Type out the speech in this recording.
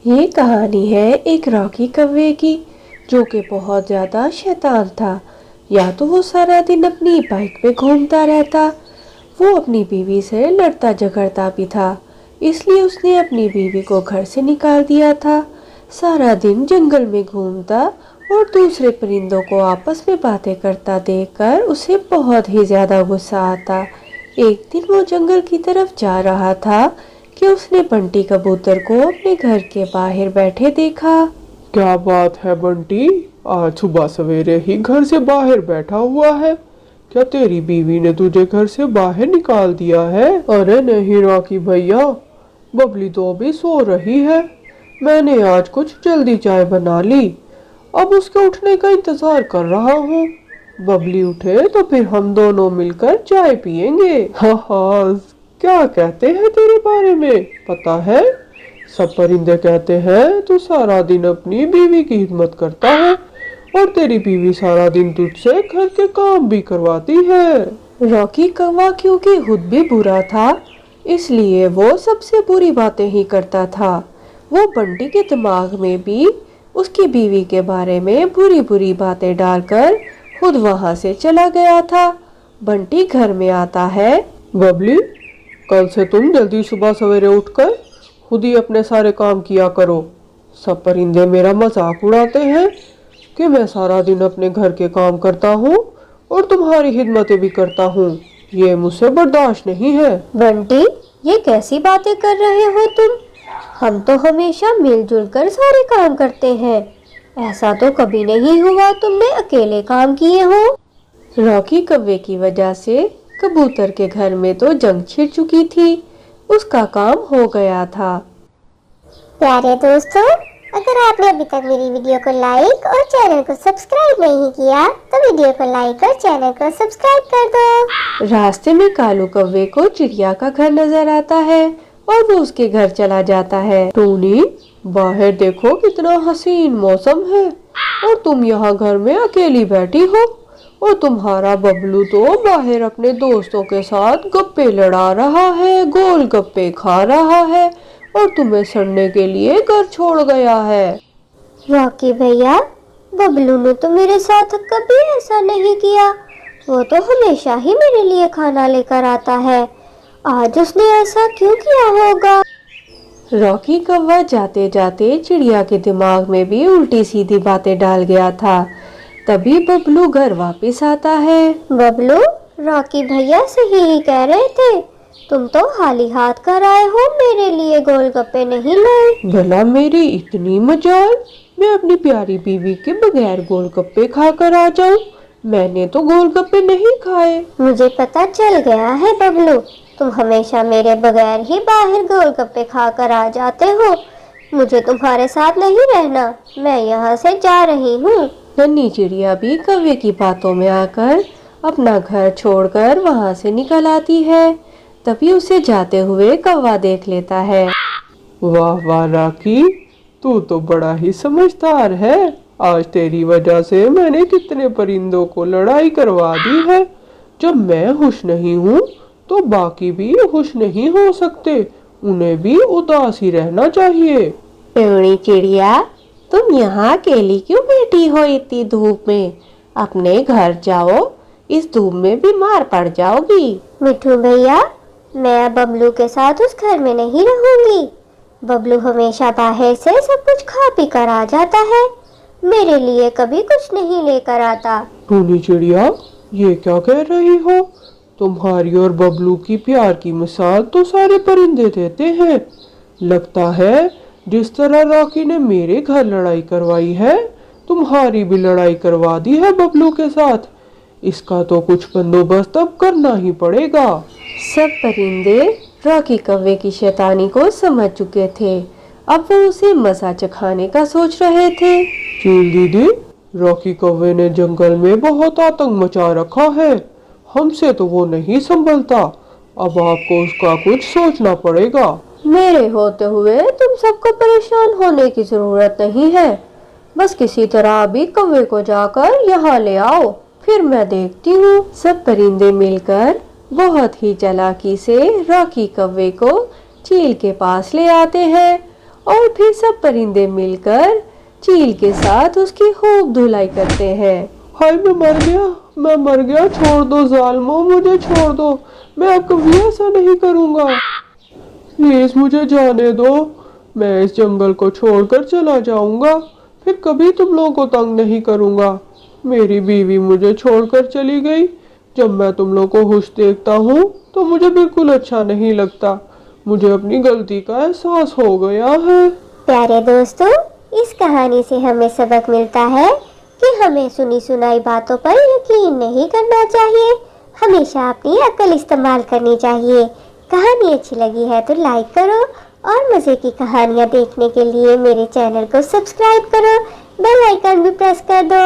ये कहानी है एक रॉकी कौवे की, जो कि बहुत ज़्यादा शैतान था। या तो वो सारा दिन अपनी बाइक पे घूमता रहता। वो अपनी बीवी से लड़ता झगड़ता भी था, इसलिए उसने अपनी बीवी को घर से निकाल दिया था। सारा दिन जंगल में घूमता और दूसरे परिंदों को आपस में बातें करता देखकर उसे बहुत ही ज़्यादा गुस्सा आता। एक दिन वो जंगल की तरफ जा रहा था कि उसने बंटी कबूतर को अपने घर के बाहर बैठे देखा। क्या बात है बंटी, आज सुबह सवेरे ही घर से बाहर बैठा हुआ है। क्या तेरी बीवी ने तुझे घर से बाहर निकाल दिया है? अरे नहीं रॉकी भैया, बबली तो अभी सो रही है। मैंने आज कुछ जल्दी चाय बना ली, अब उसके उठने का इंतजार कर रहा हूँ। बबली उठे तो फिर हम दोनों मिलकर चाय पियेंगे। हाँ हाँ, क्या कहते हैं तेरे बारे में पता है? सब परिंदे कहते हैं तू सारा दिन अपनी बीवी की खिदमत करता है और तेरी बीवी सारा दिन तुझसे घर के काम भी करवाती है। रॉकी कौवा क्योंकि खुद भी बुरा था, इसलिए वो सबसे बुरी बातें ही करता था। वो बंटी के दिमाग में भी उसकी बीवी के बारे में बुरी बुरी बातें डालकर खुद वहां से चला गया था। बंटी घर में आता है। बबली, कल से तुम जल्दी सुबह सवेरे उठकर खुद ही अपने सारे काम किया करो। सब परिंदे मेरा मजाक उड़ाते हैं कि मैं सारा दिन अपने घर के काम करता हूँ और तुम्हारी खिदमतें भी करता हूँ। ये मुझसे बर्दाश्त नहीं है। बंटी, ये कैसी बातें कर रहे हो तुम? हम तो हमेशा मिलजुल कर सारे काम करते हैं। ऐसा तो कभी नहीं हुआ तुमने अकेले काम किए हो। रॉकी कौवे की वजह से कबूतर के घर में तो जंग छिड़ चुकी थी। उसका काम हो गया था। प्यारे दोस्तों, अगर आपने अभी तक मेरी वीडियो को लाइक और चैनल को सब्सक्राइब नहीं किया तो वीडियो को लाइक और चैनल को सब्सक्राइब कर दो। रास्ते में कालू कौवे को चिड़िया का घर नजर आता है और वो उसके घर चला जाता है। टूनी, बाहर देखो कितना हसीन मौसम है और तुम यहाँ घर में अकेली बैठी हो और तुम्हारा बबलू तो बाहर अपने दोस्तों के साथ गप्पे लड़ा रहा है, गोल गप्पे खा रहा है और तुम्हें सड़ने के लिए घर छोड़ गया है। रॉकी भैया, बबलू ने तो मेरे साथ कभी ऐसा नहीं किया। वो तो हमेशा ही मेरे लिए खाना लेकर आता है। आज उसने ऐसा क्यों किया होगा? रॉकी कौवा जाते जाते चिड़िया के दिमाग में भी उल्टी सीधी बातें डाल गया था। तभी बबलू घर वापस आता है। बबलू, रॉकी भैया सही ही कह रहे थे। तुम तो खाली हाथ कर आए हो, मेरे लिए गोलगप्पे नहीं लाए। भला मेरी इतनी मजाल, मैं अपनी प्यारी बीवी के बगैर गोलगप्पे खाकर आ जाऊं? मैंने तो गोलगप्पे नहीं खाए। मुझे पता चल गया है बबलू, तुम हमेशा मेरे बगैर ही बाहर गोलगप्पे खाकर आ जाते हो। मुझे तुम्हारे साथ नहीं रहना, मैं यहाँ से जा रही हूँ। नन्ही चिड़िया भी कौवे की बातों में आकर अपना घर छोड़कर वहां से निकल आती है। तभी उसे जाते हुए कौवा देख लेता है। वाह वाह रॉकी, तू तो बड़ा ही समझदार है। आज तेरी वजह से मैंने कितने परिंदों को लड़ाई करवा दी है। जब मैं खुश नहीं हूँ तो बाकी भी खुश नहीं हो सकते, उन्हें भी उदास ही रहना चाहिए। टूनी चिड़िया, तुम यहाँ अकेली क्यों बैठी हो इतनी धूप में? अपने घर जाओ, इस धूप में बीमार पड़ जाओगी। मिठू भैया, मैं अब बबलू के साथ उस घर में नहीं रहूंगी। बबलू हमेशा बाहर से सब कुछ खा पी कर आ जाता है, मेरे लिए कभी कुछ नहीं लेकर आता। टूनी चिड़िया, ये क्या कह रही हो? तुम्हारी और बबलू की प्यार की मिसाल तो सारे परिंदे देते हैं। लगता है जिस तरह रॉकी ने मेरे घर लड़ाई करवाई है, तुम्हारी भी लड़ाई करवा दी है बबलू के साथ। इसका तो कुछ बंदोबस्त अब करना ही पड़ेगा। सब परिंदे रॉकी कौवे की शैतानी को समझ चुके थे। अब वो उसे मजा चखाने का सोच रहे थे। चील दीदी, रॉकी कौवे ने जंगल में बहुत आतंक मचा रखा है। हमसे तो वो नहीं संभलता। अब आपको उसका कुछ सोचना पड़ेगा। मेरे होते हुए तुम सबको परेशान होने की जरूरत नहीं है। बस किसी तरह अभी कौवे को जाकर यहाँ ले आओ, फिर मैं देखती हूँ। सब परिंदे मिलकर बहुत ही चालाकी से रॉकी कौवे को चील के पास ले आते हैं और फिर सब परिंदे मिलकर चील के साथ उसकी खूब धुलाई करते हैं। हाय मैं मर गया, छोड़ दो जालिमो, मुझे छोड़ दो, मैं अब कभी ऐसा नहीं करूँगा। प्लीज मुझे जाने दो, मैं इस जंगल को छोड़कर चला जाऊंगा, फिर कभी तुम लोगों को तंग नहीं करूंगा। मेरी बीवी मुझे छोड़कर चली गई। जब मैं तुम लोग को खुश देखता हूँ तो मुझे बिल्कुल अच्छा नहीं लगता। मुझे अपनी गलती का एहसास हो गया है। प्यारे दोस्तों, इस कहानी से हमें सबक मिलता है कि हमें सुनी सुनाई बातों पर यकीन नहीं करना चाहिए, हमेशा अपनी अक्ल इस्तेमाल करनी चाहिए। कहानी अच्छी लगी है तो लाइक करो और मज़े की कहानियाँ देखने के लिए मेरे चैनल को सब्सक्राइब करो, बेल आइकन भी प्रेस कर दो।